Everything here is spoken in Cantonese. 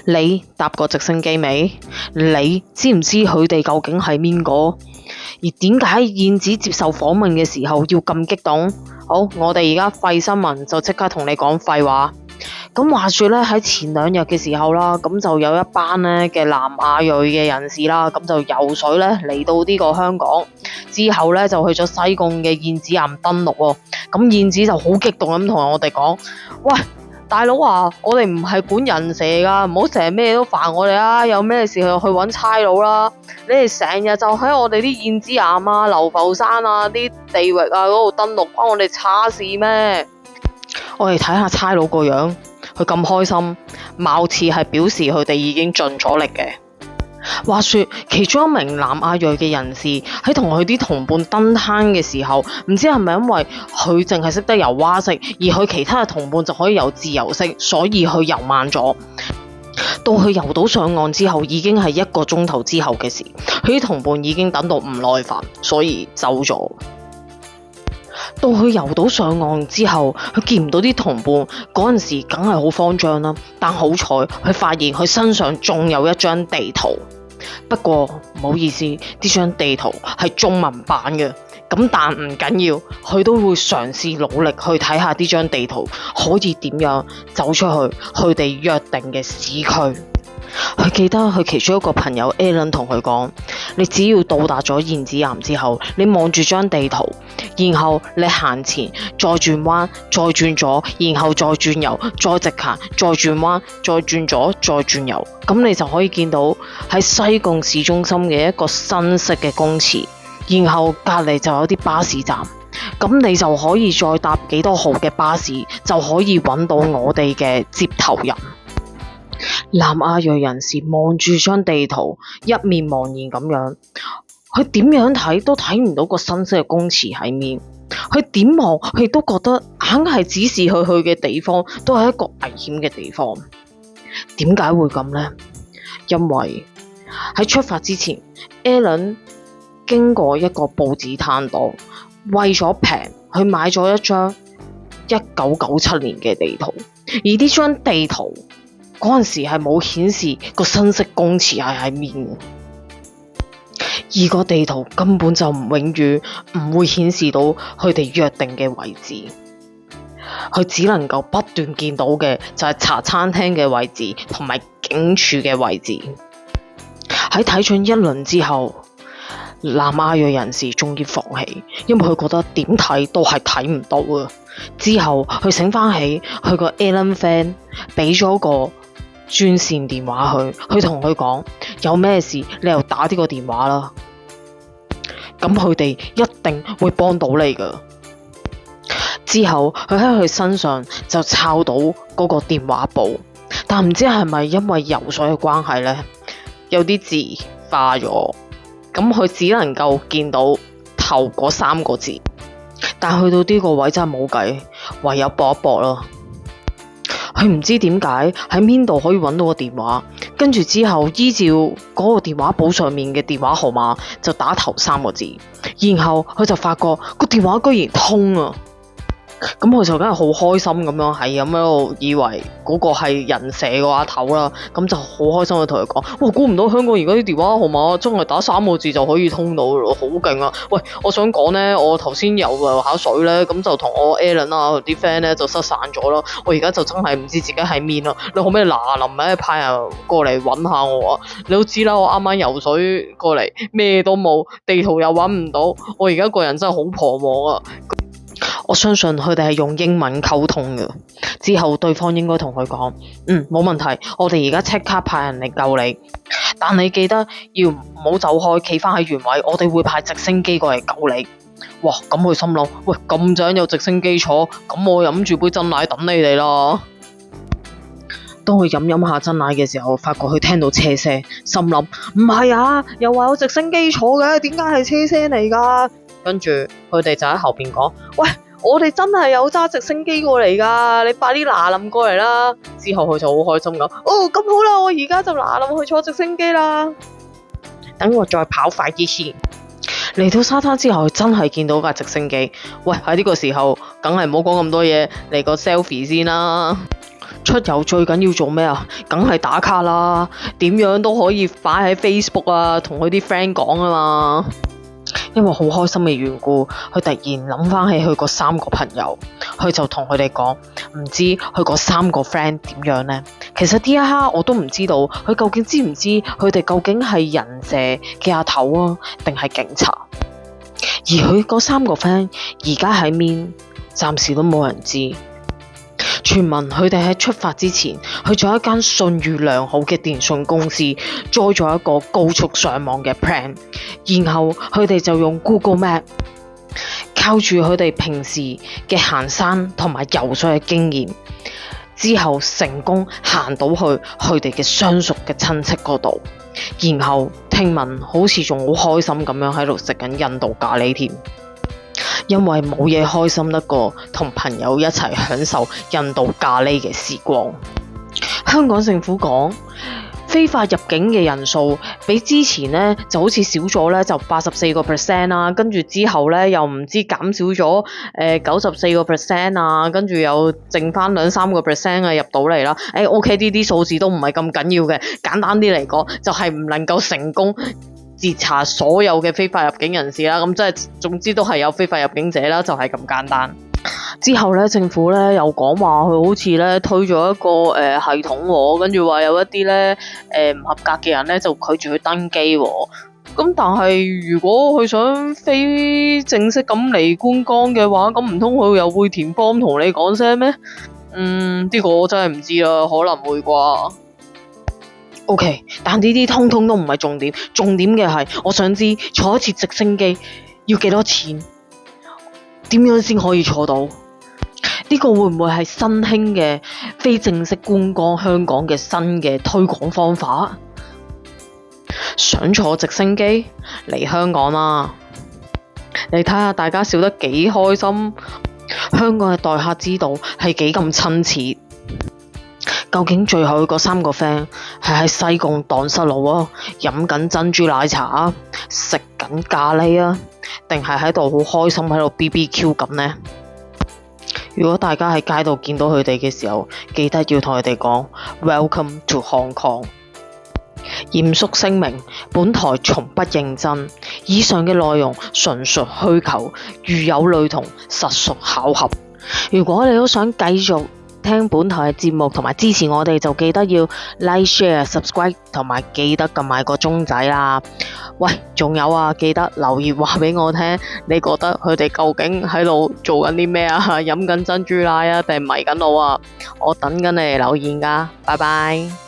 你搭過直升機未？你知唔知佢哋究竟係邊個？而點解燕子接受訪問嘅時候要咁激動？好，我哋而家廢新聞就即刻同你講廢話。咁話說咧，喺前2日嘅時候啦，咁就有一班咧嘅南亞裔嘅人士啦，咁就游水咧嚟到呢個香港，之後咧就去咗西貢嘅燕子岩登陸喎。咁燕子就好激動咁同我哋講：喂，大佬啊，我哋唔係管人蛇噶，唔好成日咩都煩我哋啊！有咩事去揾差佬啦！你哋成日就喺我哋啲燕子岩啊、流浮山啊啲地域啊嗰度登陸，關我哋叉事咩？我哋睇下差佬個樣，佢咁開心，貌似係表示佢哋已經盡咗力嘅。話說，其中一名南亞裔嘅人士喺同佢啲同伴登灘嘅時候，唔知係咪因為佢淨係識得游蛙式，而佢其他嘅同伴就可以游自由式，所以佢游慢咗。到佢游到上岸之後，已經係1個鐘頭之後嘅事，佢啲同伴已經等到唔耐煩，所以走咗。到佢游到上岸之後，佢見唔到啲同伴，嗰陣時梗係好慌張啦。但好彩，佢發現佢身上仲有一張地圖。不過唔好意思，呢張地圖係中文版嘅，咁但唔緊要，佢都會嘗試努力去睇下呢張地圖可以點樣走出去佢哋約定嘅市區。佢記得佢其中一個朋友 Alan 同佢講：你只要到達咗燕子岩之後，你望住張地圖，然後你行前，再轉彎，再轉左，然後再轉右，再直行，再轉彎，再轉左，再轉右，咁你就可以見到喺西貢市中心嘅一個新式嘅公廁，然後隔籬就有啲巴士站，咁你就可以再搭幾多號嘅巴士，就可以揾到我哋嘅接頭人。南亞裔人士望住張地圖，一面茫然咁樣，佢點樣睇都睇唔到個新式嘅公廁喺面，佢點望佢都覺得硬係指示佢去嘅地方都係一個危險嘅地方。點解會咁呢？因為喺出發之前 Alan 經過一個報紙攤檔，為咗平，佢買咗一張1997年嘅地圖，而呢張地圖嗰陣時係冇顯示個新式公廁係喺面嘅，而個地圖根本就永遠唔會顯示到佢哋約定嘅位置，佢只能夠不斷見到嘅就係茶餐廳嘅位置同埋警署嘅位置。喺睇盡一輪之後，南亞裔人士終於放棄，因為佢覺得點睇都係睇唔到啊。之後佢醒翻起佢個 Alan friend 俾咗個專線電話佢同佢講，有咩事你又打呢個電話啦，咁佢哋一定會幫到你噶。之後佢喺佢身上就抄到嗰個電話簿，但唔知係咪因為游水嘅關係呢，有啲字化咗，咁佢只能夠見到頭嗰3個字，但去到呢個位真係冇計，唯有搏一搏咯。佢唔知點解喺邊度可以揾到個電話，跟住之後依照嗰個電話簿上面嘅電話號碼就打頭3個字，然後佢就發覺個電話居然通啊！咁佢就梗係好開心咁樣，係咁喺度以為嗰個係人蛇個阿頭啦，咁就好開心去同佢講：哇，估唔到香港而家啲電話號碼真係打3個字就可以通到咯，好勁啊！喂，我想講呢，我頭先游下水呢，咁就同我 Alan 啊啲 friend 呢就失散咗啦，我而家就真係唔知自己喺面啦，你可唔可以嗱臨咧派人過嚟揾下我啊？你都知啦，我啱啱游水過嚟，咩都冇，地圖又揾唔到，我而家個人真係好彷徨啊！我相信佢哋係用英文溝通嘅，之後對方應該同佢講：冇問題，我哋而家即刻派人嚟救你，但你記得要唔好走開，企翻喺原位，我哋會派直升機過嚟救你。哇！咁佢心諗：喂，咁正有直升機坐，咁我飲住杯珍奶等你哋啦。當佢飲下珍奶嘅時候，發覺佢聽到車聲，心諗：唔係啊，又話有直升機坐嘅，點解係車聲嚟㗎？跟住佢哋就喺後邊講：喂，我哋真係有揸直升機過嚟噶，你快啲嗱臨過嚟啦！之後佢就好開心咁：哦，咁好啦，我而家就嗱臨去坐直升機啦。等我再跑快啲先。嚟到沙灘之後，佢真係見到架直升機。喂，喺呢個時候，梗係唔好講咁多嘢，嚟個 selfie 先啦。出遊最緊要做咩啊？梗係打卡啦，點樣都可以擺喺 Facebook 啊，同佢啲 friend 講啊嘛。因為好開心嘅緣故，佢突然諗翻起佢嗰3個朋友，佢就同佢哋講，唔知佢嗰3個 friend 點樣呢？其實呢一刻我都唔知道，佢究竟知唔知佢哋究竟係人社嘅阿頭啊，定係警察？而佢嗰3個 friend 而家喺邊，暫時都冇人知。傳聞佢哋喺出發之前去咗一間信譽良好嘅電信公司，載咗一個高速上網嘅 plan， 然後佢哋就用 Google Map， 靠住佢哋平時嘅行山同埋游水嘅經驗，之後成功行到去佢哋嘅相熟嘅親戚嗰度，然後聽聞好似仲好開心咁樣喺度食緊印度咖喱添。因為冇嘢開心得過同朋友一齊享受印度咖喱嘅時光。香港政府講非法入境嘅人數比之前呢就好似少咗呢，就84% 啦，跟住之後呢又唔知減少咗94% 啊，跟住又剩翻2-3% 啊入到嚟啦。OK， 呢啲數字都唔係咁緊要嘅，簡單啲嚟講就係唔能夠成功截查所有嘅非法入境人士啦，咁即係總之都係有非法入境者啦，就係咁簡單。之後咧，政府咧又講話佢好似咧推咗一個系統喎，跟住話有一啲咧唔合格嘅人咧就拒絕去登機喎。咁但係如果佢想非正式咁嚟觀光嘅話，咁唔通佢又會填 form 同你講聲咩？呢個我真係唔知啦，可能會啩。OK， 但呢啲通通都唔係重點，重點嘅係我想知坐一次直升機要幾多錢？點樣先可以坐到？呢個會唔會係新興嘅非正式觀光香港嘅新嘅推廣方法？想坐直升機嚟香港啦！你睇下大家笑得幾開心，香港嘅待客之道係幾咁親切。究竟最後嗰3個 friend 係喺西貢蕩失路啊，飲緊珍珠奶茶啊，食緊咖喱啊，定係喺度好開心喺度 BBQ 咁呢？如果大家喺街度見到佢哋嘅時候，記得要同佢哋講 Welcome to Hong Kong。嚴肅聲明，本台從不認真，以上嘅內容純屬虛構，如有雷同，實屬巧合。如果你都想繼續聽本台嘅節目同埋支持我哋，就記得要 like、share、subscribe 同埋記得撳埋個鐘仔啦。喂，仲有啊，記得留言話俾我聽，你覺得佢哋究竟喺度做緊啲咩啊？飲緊珍珠奶啊，定係迷緊我啊？我等緊你嚟留言㗎，拜拜。